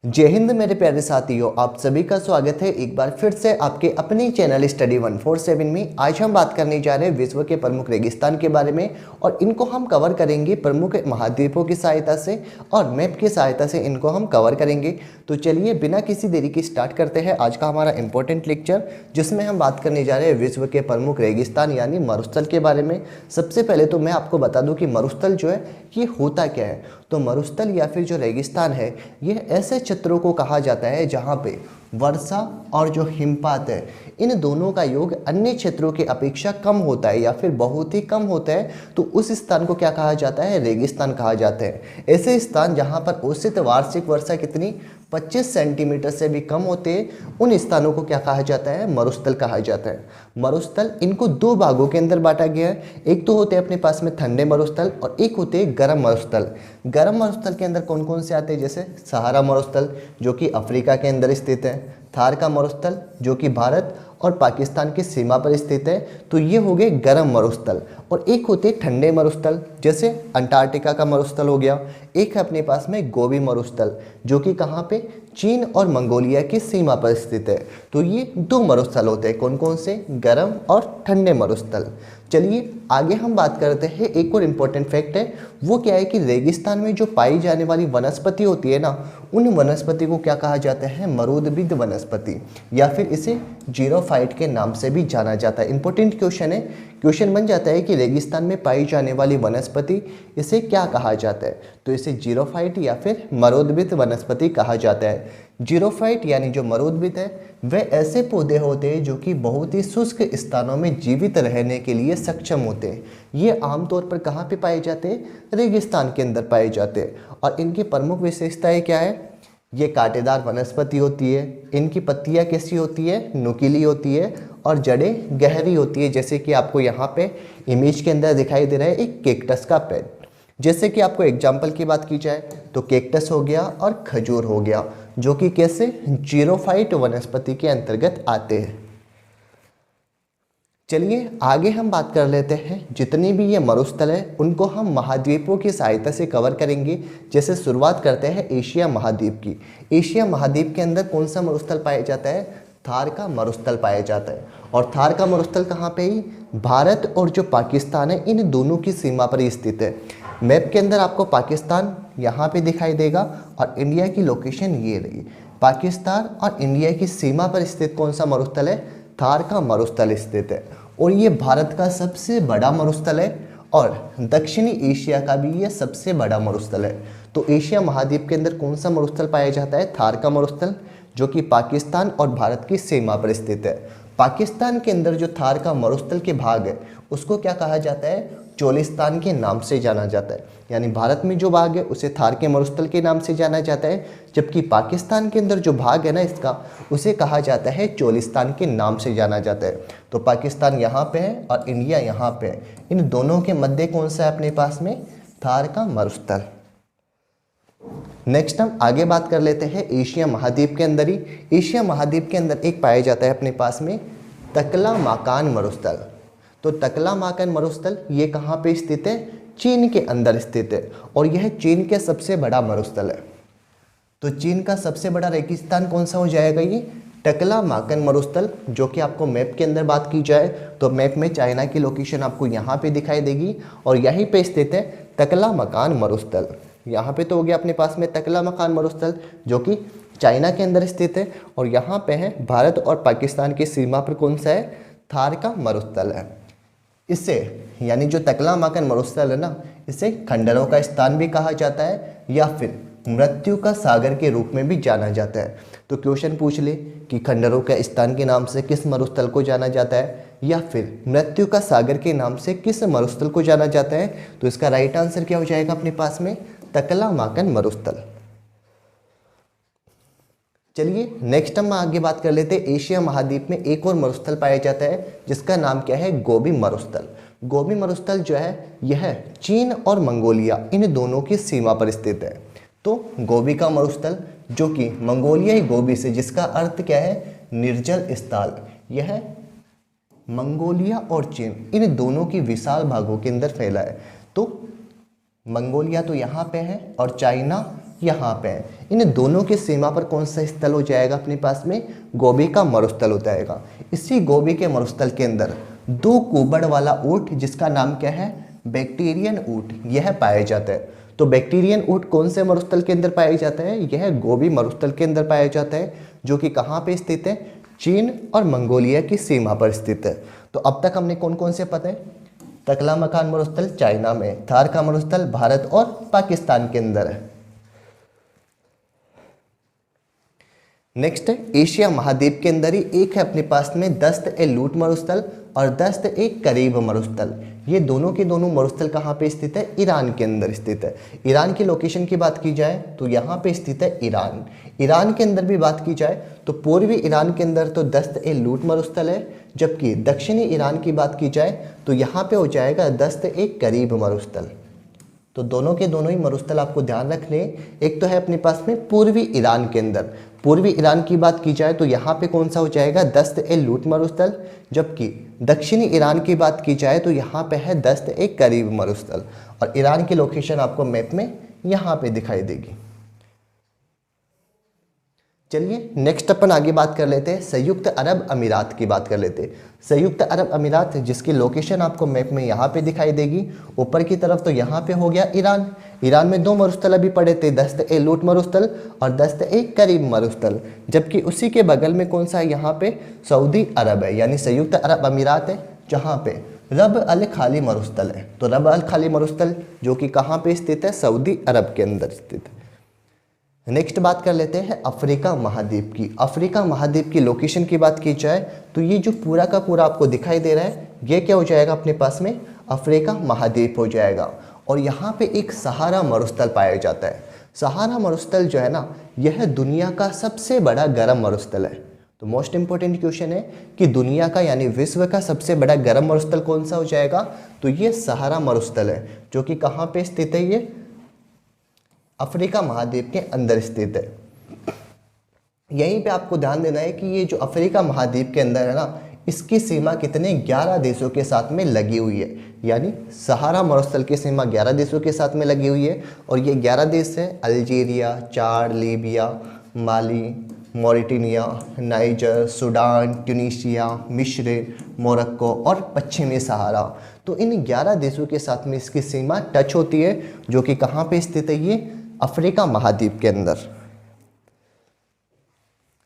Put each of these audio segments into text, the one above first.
जय हिंद मेरे प्यारे साथियों, आप सभी का स्वागत है एक बार फिर से आपके अपने चैनल स्टडी 147 में। आज हम बात करने जा रहे हैं विश्व के प्रमुख रेगिस्तान के बारे में और इनको हम कवर करेंगे प्रमुख महाद्वीपों की सहायता से और मैप की सहायता से इनको हम कवर करेंगे। तो चलिए बिना किसी देरी की स्टार्ट करते हैं आज का हमारा इंपॉर्टेंट लेक्चर, जिसमें हम बात करने जा रहे हैं विश्व के प्रमुख रेगिस्तान यानी मरुस्थल के बारे में। सबसे पहले तो मैं आपको बता दूं कि मरुस्थल जो है ये होता क्या है। तो मरुस्थल या फिर जो रेगिस्तान है ये ऐसे क्षेत्रों को कहा जाता है जहाँ पे वर्षा और जो हिमपात है इन दोनों का योग अन्य क्षेत्रों की अपेक्षा कम होता है या फिर बहुत ही कम होता है। तो उस स्थान को क्या कहा जाता है? रेगिस्तान कहा जाता है। ऐसे स्थान जहाँ पर औसत वार्षिक वर्षा कितनी 25 सेंटीमीटर से भी कम होते हैं उन स्थानों को क्या कहा जाता है? मरुस्थल कहा जाता है। मरुस्थल इनको दो भागों के अंदर बांटा गया है। एक तो होते हैं अपने पास में ठंडे मरुस्थल और एक होते हैं गर्म मरुस्थल। गर्म मरुस्थल के अंदर कौन कौन से आते हैं? जैसे सहारा मरुस्थल जो कि अफ्रीका के अंदर स्थित है, थार का मरुस्थल जो कि भारत और पाकिस्तान की सीमा पर स्थित है। तो ये हो गए गर्म मरुस्थल। और एक होते ठंडे मरुस्थल जैसे अंटार्कटिका का मरुस्थल हो गया। एक है अपने पास में गोबी मरुस्थल जो कि कहाँ पे? चीन और मंगोलिया की सीमा पर स्थित है। तो ये दो मरुस्थल होते हैं, कौन कौन से? गर्म और ठंडे मरुस्थल। चलिए आगे हम बात करते हैं। एक और इम्पोर्टेंट फैक्ट है, वो क्या है कि रेगिस्तान में जो पाई जाने वाली वनस्पति होती है ना, उन वनस्पति को क्या कहा जाता है? मरूदबिद वनस्पति या फिर इसे जीरोफाइट के नाम से भी जाना जाता है। इंपॉर्टेंट क्वेश्चन है, क्वेश्चन बन जाता है कि रेगिस्तान में पाई जाने वाली वनस्पति इसे क्या कहा जाता है? तो इसे जीरोफाइट या फिर मरूदबिद वनस्पति कहा जाता है। जीरोफाइट यानी जो मरूदबिद है वे ऐसे पौधे होते हैं जो कि बहुत ही शुष्क स्थानों में जीवित रहने के लिए सक्षम होते हैं। ये आमतौर पर कहाँ पे पाए जाते हैं? रेगिस्तान के अंदर पाए जाते हैं। और इनकी प्रमुख विशेषताएं क्या है? ये कांटेदार वनस्पति होती है, इनकी पत्तियां कैसी होती है? नुकीली होती है और जड़ें गहरी होती है। जैसे कि आपको यहाँ पे इमेज के अंदर दिखाई दे रहा है एक केक्टस का पेड़। जैसे कि आपको एग्जाम्पल की बात की जाए तो केक्टस हो गया और खजूर हो गया जो कि कैसे? जीरोफाइट वनस्पति के अंतर्गत आते हैं। चलिए आगे हम बात कर लेते हैं। जितने भी ये मरुस्थल है उनको हम महाद्वीपों की सहायता से कवर करेंगे। जैसे शुरुआत करते हैं एशिया महाद्वीप की। एशिया महाद्वीप के अंदर कौन सा मरुस्थल पाया जाता है? थार का मरुस्थल पाया जाता है। और थार का मरुस्थल कहाँ पे ही? भारत और जो पाकिस्तान है इन दोनों की सीमा पर ही स्थित है। मैप के अंदर आपको पाकिस्तान यहाँ पे दिखाई देगा और इंडिया की लोकेशन ये रही। पाकिस्तान और इंडिया की सीमा पर स्थित कौन सा मरुस्थल है? थार का मरुस्थल स्थित है। और ये भारत का सबसे बड़ा मरुस्थल है और दक्षिणी एशिया का भी ये सबसे बड़ा मरुस्थल है। तो एशिया महाद्वीप के अंदर कौन सा मरुस्थल पाया जाता है? थार का मरुस्थल जो कि पाकिस्तान और भारत की सीमा पर स्थित है। पाकिस्तान के अंदर जो थार का मरुस्थल के भाग है उसको क्या कहा जाता है? चोलिस्तान के नाम से जाना जाता है। यानी भारत में जो भाग है उसे थार के मरुस्थल के नाम से जाना जाता है, जबकि पाकिस्तान के अंदर जो भाग है ना इसका उसे कहा जाता है चोलिस्तान के नाम से जाना जाता है। तो पाकिस्तान यहाँ पे है और इंडिया यहाँ पे है। इन दोनों के मध्य कौन सा है अपने पास में? थार का मरुस्थल। नेक्स्ट हम आगे बात कर लेते हैं एशिया महाद्वीप के अंदर ही। एशिया महाद्वीप के अंदर एक पाया जाता है अपने पास में तकलामाकान मरुस्थल। तो तकलामाकान मरुस्थल ये कहाँ पे स्थित है? चीन के अंदर स्थित है और यह चीन के सबसे बड़ा मरुस्थल है। तो चीन का सबसे बड़ा रेगिस्तान कौन सा हो जाएगा? ये तकलामाकान मरुस्थल, जो कि आपको मैप के अंदर बात की जाए तो मैप में चाइना की लोकेशन आपको यहाँ पे दिखाई देगी और यहीं पे स्थित है तकलामाकान मरुस्थल। यहाँ पे तो हो गया अपने पास में तकलामाकान मरुस्थल जो कि चाइना के अंदर स्थित है और यहाँ पे है भारत और पाकिस्तान की सीमा पर कौन सा है? थार का मरुस्थल है। इसे यानी जो तकलामाकान मरुस्थल है ना, इसे खंडरों का स्थान भी कहा जाता है या फिर मृत्यु का सागर के रूप में भी जाना जाता है। तो क्वेश्चन पूछ ले कि खंडरों का स्थान के नाम से किस मरुस्थल को जाना जाता है या फिर मृत्यु का सागर के नाम से किस मरुस्थल को जाना जाता है? तो इसका राइट आंसर क्या हो जाएगा अपने पास में? तकलामाकान मरुस्थल। चलिए नेक्स्ट हम आगे बात कर लेते हैं। एशिया महाद्वीप में एक और मरुस्थल पाया जाता है जिसका नाम क्या है? गोबी मरुस्थल। गोबी मरुस्थल जो है यह चीन और मंगोलिया इन दोनों की सीमा पर स्थित है। तो गोबी का मरुस्थल जो कि मंगोलियाई गोबी से, जिसका अर्थ क्या है? निर्जल स्थल, यह मंगोलिया और चीन इन दोनों की विशाल भागों के अंदर फैला है। तो मंगोलिया तो यहाँ पे है और चाइना यहाँ पे है। इन दोनों की सीमा पर कौन सा स्थल हो जाएगा अपने पास में? गोबी का मरुस्थल हो जाएगा। इसी गोबी के मरुस्थल के अंदर दो कुबड़ वाला ऊंट जिसका नाम क्या है? बैक्टीरियन ऊंट, यह पाया जाता है। तो बैक्टीरियन ऊंट कौन से मरुस्थल के अंदर पाया जाता है? यह गोबी मरुस्थल के अंदर पाया जाता है, जो कि कहाँ पे स्थित है? चीन और मंगोलिया की सीमा पर स्थित है। तो अब तक हमने कौन कौन से पता है? तकलामकान मरुस्थल चाइना में, थार का मरुस्थल भारत और पाकिस्तान के अंदर है। नेक्स्ट है एशिया महाद्वीप के अंदर ही एक है अपने पास में दस्त-ए-लूट मरुस्थल और दस्त-ए-करीब मरुस्थल। ये दोनों के दोनों मरुस्थल कहाँ पे स्थित है? ईरान के अंदर स्थित है। ईरान की लोकेशन की बात की जाए तो यहाँ पे स्थित है ईरान। ईरान के अंदर भी बात की जाए तो पूर्वी ईरान के अंदर तो दस्त-ए-लूट मरुस्थल है, जबकि दक्षिणी ईरान की बात की जाए तो यहाँ पे हो जाएगा दस्त-ए-करीब मरुस्थल। तो दोनों के दोनों ही मरुस्थल आपको ध्यान रखने। एक तो है अपने पास में पूर्वी ईरान के अंदर, पूर्वी ईरान की बात की जाए तो यहाँ पे कौन सा हो जाएगा? दस्त-ए-लूट मरुस्थल, जबकि दक्षिणी ईरान की बात की जाए तो यहाँ पे है दस्त-ए-करीब मरुस्थल। और ईरान की लोकेशन आपको मैप में यहाँ पे दिखाई देगी। चलिए नेक्स्ट अपन आगे बात कर लेते हैं, संयुक्त अरब अमीरात की बात कर लेते हैं। संयुक्त अरब अमीरात जिसकी लोकेशन आपको मैप में यहाँ पे दिखाई देगी। ऊपर की तरफ तो यहाँ पे हो गया ईरान। ईरान में दो मरुस्थल अभी पड़े थे, दस्त-ए-लूट मरुस्थल और दस्त-ए-करीब मरुस्थल, जबकि उसी के बगल में कौन सा है? यहाँ पे सऊदी अरब है, यानी संयुक्त अरब अमीरात है, जहाँ पे रब अल खाली मरुस्थल है। तो रब अल खाली मरुस्थल जो कि कहाँ पे स्थित है? सऊदी अरब के अंदर स्थित है। नेक्स्ट बात कर लेते हैं अफ्रीका महाद्वीप की। अफ्रीका महाद्वीप की लोकेशन की बात की जाए तो ये जो पूरा का पूरा आपको दिखाई दे रहा है, ये क्या हो जाएगा अपने पास में? अफ्रीका महाद्वीप हो जाएगा। और यहाँ पे एक सहारा मरुस्थल पाया जाता है। सहारा मरुस्थल जो है ना, यह दुनिया का सबसे बड़ा गर्म मरुस्थल है। तो मोस्ट इंपॉर्टेंट क्वेश्चन है कि दुनिया का यानी विश्व का सबसे बड़ा गर्म मरुस्थल कौन सा हो जाएगा? तो ये सहारा मरुस्थल है, जो कि कहाँ पे स्थित है? ये अफ्रीका महाद्वीप के अंदर स्थित है। यहीं पे आपको ध्यान देना है कि ये जो अफ्रीका महाद्वीप के अंदर है ना, इसकी सीमा कितने 11 देशों के साथ में लगी हुई है। यानी सहारा मरुस्थल की सीमा 11 देशों के साथ में लगी हुई है। और ये 11 देश है अल्जीरिया, चाड, लीबिया, माली, मॉरिटानिया, नाइजर, सूडान, ट्यूनीशिया, मिस्र, मोरक्को और पश्चिमी सहारा। तो इन 11 देशों के साथ में इसकी सीमा टच होती है, जो कि कहाँ पे स्थित है? ये अफ्रीका महाद्वीप के अंदर।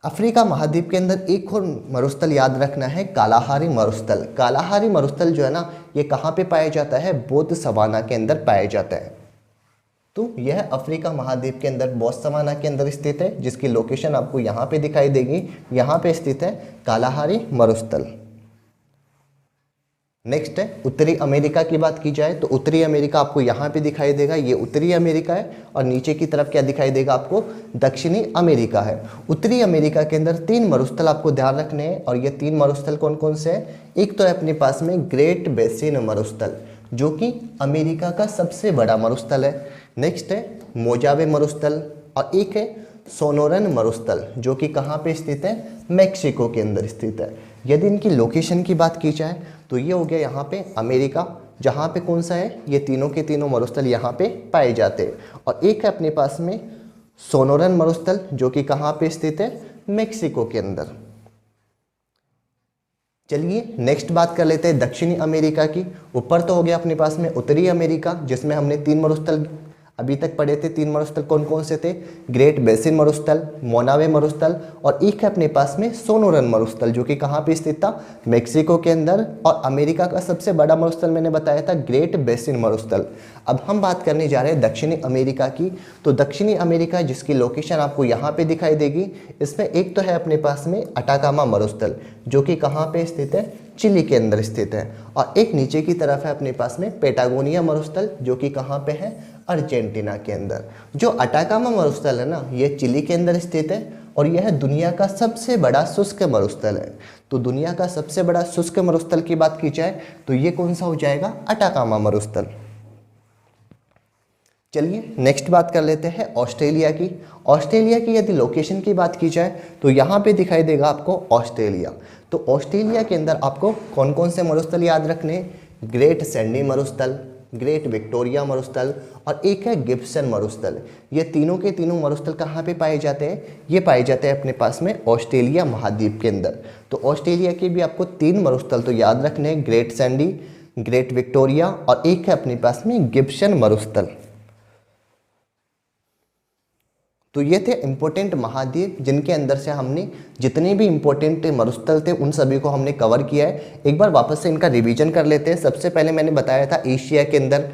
अफ्रीका महाद्वीप के अंदर एक और मरुस्थल याद रखना है, कालाहारी मरुस्थल। कालाहारी मरुस्थल जो है ना, ये कहाँ पे पाया जाता है? बोत्सवाना के अंदर पाया जाता है। तो यह अफ्रीका महाद्वीप के अंदर बोत्सवाना के अंदर स्थित है, जिसकी लोकेशन आपको यहाँ पे दिखाई देगी। यहाँ पे स्थित है कालाहारी मरुस्थल। नेक्स्ट है उत्तरी अमेरिका की बात की जाए तो उत्तरी अमेरिका आपको यहाँ पे दिखाई देगा, ये उत्तरी अमेरिका है। और नीचे की तरफ क्या दिखाई देगा आपको? दक्षिणी अमेरिका है। उत्तरी अमेरिका के अंदर 3 मरुस्थल आपको ध्यान रखने हैं, और ये 3 मरुस्थल कौन कौन से हैं? एक तो है अपने पास में ग्रेट बेसिन मरुस्थल, जो कि अमेरिका का सबसे बड़ा मरुस्थल है। नेक्स्ट है मोजावे मरुस्थल, और एक है सोनोरन मरुस्थल, जो कि कहाँ पे स्थित है? मैक्सिको के अंदर स्थित है। यदि इनकी लोकेशन की बात की जाए तो ये हो गया यहाँ पे अमेरिका, जहाँ पे कौन सा है? ये तीनों के तीनों मरुस्थल यहाँ पे पाए जाते हैं। और एक है अपने पास में सोनोरन मरुस्थल, जो कि कहाँ पे स्थित है? मैक्सिको के अंदर। चलिए नेक्स्ट बात कर लेते हैं दक्षिणी अमेरिका की। ऊपर तो हो गया अपने पास में उत्तरी अमेरिका, जिसमें हमने 3 मरुस्थल अभी तक पढ़े थे। 3 मरुस्थल कौन कौन से थे? ग्रेट बेसिन मरुस्थल, मोनावे मरुस्थल, और एक है अपने पास में सोनोरन मरुस्थल, जो कि कहाँ पे स्थित था? मैक्सिको के अंदर। और अमेरिका का सबसे बड़ा मरुस्थल मैंने बताया था ग्रेट बेसिन मरुस्थल। अब हम बात करने जा रहे हैं दक्षिणी अमेरिका की। तो दक्षिणी अमेरिका जिसकी लोकेशन आपको यहाँ पे दिखाई देगी, इसमें एक तो है अपने पास में अटाकामा मरुस्थल, जो कि कहाँ पे स्थित है? चिली के अंदर स्थित है। और एक नीचे की तरफ है अपने पास में पेटागोनिया मरुस्थल, जो कि कहाँ पे है? अर्जेंटीना के अंदर। जो अटाकामा मरुस्थल है ना, ये चिली के अंदर स्थित है, और यह दुनिया का सबसे बड़ा शुष्क मरुस्थल है। तो दुनिया का सबसे बड़ा शुष्क मरुस्थल की बात की जाए तो ये कौन सा हो जाएगा? अटाकामा मरुस्थल। चलिए नेक्स्ट बात कर लेते हैं ऑस्ट्रेलिया की। ऑस्ट्रेलिया की यदि लोकेशन की बात की जाए तो यहाँ पे दिखाई देगा आपको ऑस्ट्रेलिया। तो ऑस्ट्रेलिया के अंदर आपको कौन कौन से मरुस्थल याद रखने? ग्रेट सैंडी मरुस्थल, ग्रेट विक्टोरिया मरुस्थल और एक है गिब्सन मरुस्थल। ये तीनों के तीनों मरुस्थल कहाँ पे पाए जाते हैं? ये पाए जाते हैं अपने पास में ऑस्ट्रेलिया महाद्वीप के अंदर। तो ऑस्ट्रेलिया के भी आपको 3 मरुस्थल तो याद रखने हैं, ग्रेट सैंडी, ग्रेट विक्टोरिया और एक है अपने पास में गिब्सन मरुस्थल। तो ये थे इंपॉर्टेंट महाद्वीप जिनके अंदर से हमने जितने भी इंपॉर्टेंट मरुस्थल थे उन सभी को हमने कवर किया है। एक बार वापस से इनका रिवीजन कर लेते हैं। सबसे पहले मैंने बताया था एशिया के अंदर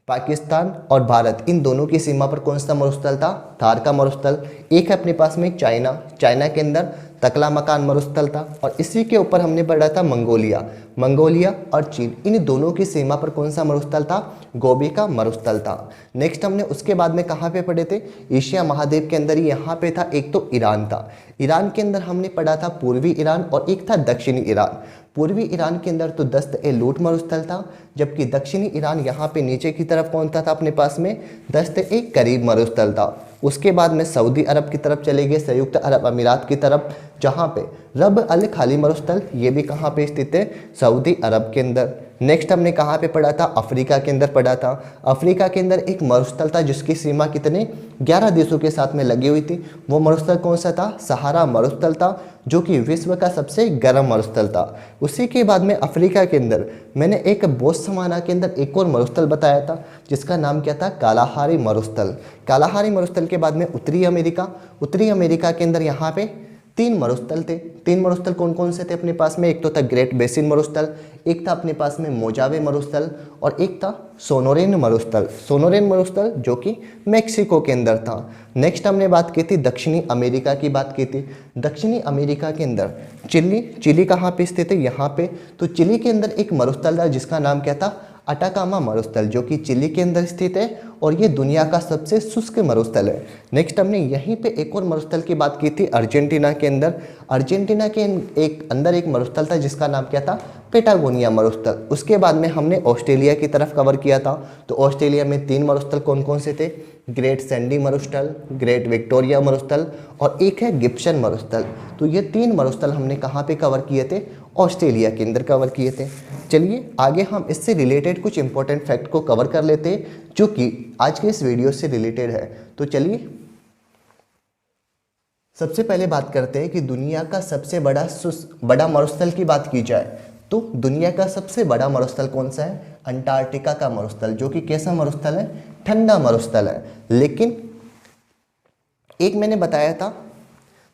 पाकिस्तान और भारत इन दोनों की सीमा पर कौन सा मरुस्थल था? थार का मरुस्थल। एक है अपने पास में चाइना, चाइना के अंदर तकलामकान मरुस्थल था। और इसी के ऊपर हमने पढ़ा था मंगोलिया, मंगोलिया और चीन, इन दोनों की सीमा पर कौन सा मरुस्थल था? गोबी का मरुस्थल था। नेक्स्ट हमने उसके बाद में कहाँ पे पढ़े थे? एशिया महाद्वीप के अंदर ही यहाँ पे था, एक तो ईरान था। ईरान के अंदर हमने पढ़ा था पूर्वी ईरान और एक था दक्षिणी ईरान। पूर्वी ईरान के अंदर तो दस्त-ए-लूट मरुस्थल था, जबकि दक्षिणी ईरान यहाँ पे नीचे की तरफ कौन था अपने पास में? दस्त-ए-करीब मरुस्थल था। उसके बाद में सऊदी अरब की तरफ चले गए, संयुक्त अरब अमीरात की तरफ, जहाँ पे रब अल खाली मरुस्थल, ये भी कहाँ पे स्थित है? सऊदी अरब के अंदर। नेक्स्ट हमने कहाँ पे पढ़ा था? अफ्रीका के अंदर पढ़ा था। अफ्रीका के अंदर एक मरुस्थल था जिसकी सीमा कितने 11 देशों के साथ में लगी हुई थी। वो मरुस्थल कौन सा था? सहारा मरुस्थल था, जो कि विश्व का सबसे गर्म मरुस्थल था। उसी के बाद में अफ्रीका के अंदर मैंने एक बोत्सवाना के अंदर एक और मरुस्थल बताया था जिसका नाम क्या था? कालाहारी मरुस्थल। कालाहारी मरुस्थल के बाद में उत्तरी अमेरिका, उत्तरी अमेरिका के अंदर यहाँ पे 3 मरुस्थल थे। 3 मरुस्थल कौन कौन से थे अपने पास में? एक तो था ग्रेट बेसिन मरुस्थल, एक था अपने पास में मोजावे मरुस्थल और एक था सोनोरेन मरुस्थल। सोनोरेन मरुस्थल जो कि मेक्सिको के अंदर था। नेक्स्ट हमने बात की थी दक्षिणी अमेरिका की बात की थी। दक्षिणी अमेरिका के अंदर चिली, चिली कहाँ पे स्थित है? यहाँ पे। तो चिली के अंदर एक मरुस्थल था जिसका नाम क्या था? अटाकामा मरुस्थल, जो कि चिली के अंदर स्थित है और ये दुनिया का सबसे शुष्क मरुस्थल है। नेक्स्ट हमने यहीं पे एक और मरुस्थल की बात की थी अर्जेंटीना के अंदर। अर्जेंटीना के अंदर एक मरुस्थल था जिसका नाम क्या था? पेटागोनिया मरुस्थल। उसके बाद में हमने ऑस्ट्रेलिया की तरफ कवर किया था। तो ऑस्ट्रेलिया में 3 मरुस्थल कौन कौन से थे? ग्रेट सैंडी मरुस्थल, ग्रेट विक्टोरिया मरुस्थल और एक है गिब्सन मरुस्थल। तो ये 3 मरुस्थल हमने कहाँ पे कवर किए थे? ऑस्ट्रेलिया के अंदर कवर किए थे। चलिए आगे हम इससे रिलेटेड कुछ इंपॉर्टेंट फैक्ट को कवर कर लेते हैं जो कि आज के इस वीडियो से रिलेटेड है। तो चलिए सबसे पहले बात करते हैं कि दुनिया का सबसे बड़ा मरुस्थल की बात की जाए तो दुनिया का सबसे बड़ा मरुस्थल कौन सा है? अंटार्कटिका का मरुस्थल, जो कि कैसा मरुस्थल है? ठंडा मरुस्थल है। लेकिन एक मैंने बताया था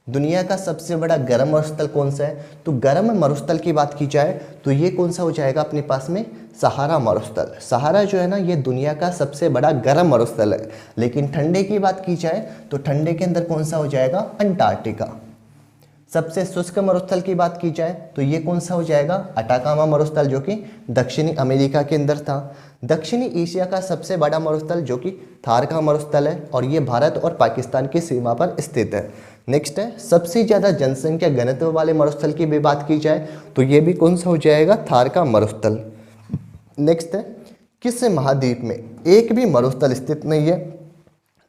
दुनिया का सबसे बड़ा गर्म मरुस्थल कौन सा है? तो गर्म मरुस्थल की बात की जाए तो ये कौन सा हो जाएगा अपने पास में? सहारा मरुस्थल। सहारा जो है ना ये दुनिया का सबसे बड़ा गर्म मरुस्थल है। लेकिन ठंडे की बात की जाए तो ठंडे के अंदर कौन सा हो जाएगा? अंटार्कटिका। सबसे शुष्क मरुस्थल की बात की जाए तो ये कौन सा हो जाएगा? अटाकामा मरुस्थल, जो कि दक्षिणी अमेरिका के अंदर था। दक्षिणी एशिया का सबसे बड़ा मरुस्थल जो कि थार का मरुस्थल है और ये भारत और पाकिस्तान की सीमा पर स्थित है। नेक्स्ट है सबसे ज़्यादा जनसंख्या घनत्व वाले मरुस्थल की भी बात की जाए तो ये भी कौन सा हो जाएगा? थार का मरुस्थल। नेक्स्ट है किस महाद्वीप में एक भी मरुस्थल स्थित नहीं है?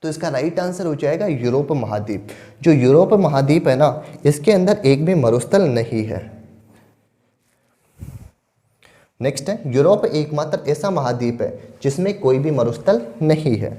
तो इसका राइट आंसर हो जाएगा यूरोप महाद्वीप। जो यूरोप महाद्वीप है ना इसके अंदर एक भी मरुस्थल नहीं है। नेक्स्ट है यूरोप एकमात्र ऐसा महाद्वीप है जिसमें कोई भी मरुस्थल नहीं है।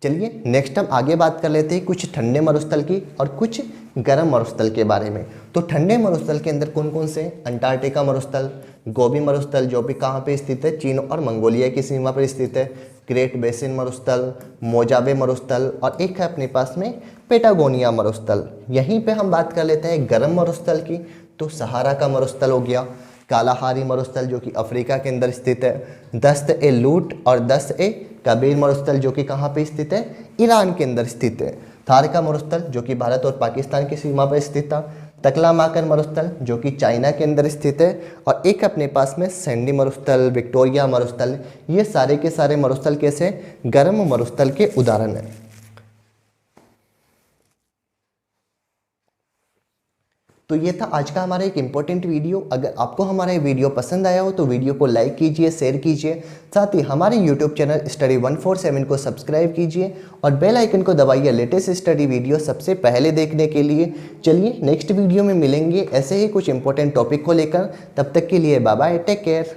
चलिए नेक्स्ट हम आगे बात कर लेते हैं कुछ ठंडे मरुस्थल की और कुछ गर्म मरुस्थल के बारे में। तो ठंडे मरुस्थल के अंदर कौन कौन से? अंटार्कटिका मरुस्थल, गोबी मरुस्थल जो भी कहाँ पे स्थित है? चीन और मंगोलिया की सीमा पर स्थित है। ग्रेट बेसिन मरुस्थल, मोजावे मरुस्थल और एक है अपने पास में पेटागोनिया मरुस्थल। यहीं पे हम बात कर लेते हैं गर्म मरुस्थल की। तो सहारा का मरुस्थल हो गया, कालाहारी मरुस्थल जो कि अफ्रीका के अंदर स्थित है, दस्त-ए-लूट और दस्त-ए-कबीर मरुस्थल जो कि कहाँ पे स्थित है? ईरान के अंदर स्थित है। थार का मरुस्थल जो कि भारत और पाकिस्तान की सीमा पर स्थित था। तकलामाकन मरुस्थल जो कि चाइना के अंदर स्थित है और एक अपने पास में सैंडी मरुस्थल, विक्टोरिया मरुस्थल। ये सारे के सारे मरुस्थल कैसे? गर्म मरुस्थल के उदाहरण हैं। तो ये था आज का हमारा एक इम्पोर्टेंट वीडियो। अगर आपको हमारा ये वीडियो पसंद आया हो तो वीडियो को लाइक कीजिए, शेयर कीजिए, साथ ही हमारे यूट्यूब चैनल स्टडी 147 को सब्सक्राइब कीजिए और बेल आइकन को दबाइए लेटेस्ट स्टडी वीडियो सबसे पहले देखने के लिए। चलिए नेक्स्ट वीडियो में मिलेंगे ऐसे ही कुछ इंपॉर्टेंट टॉपिक को लेकर। तब तक के लिए बाय बाय, टेक केयर।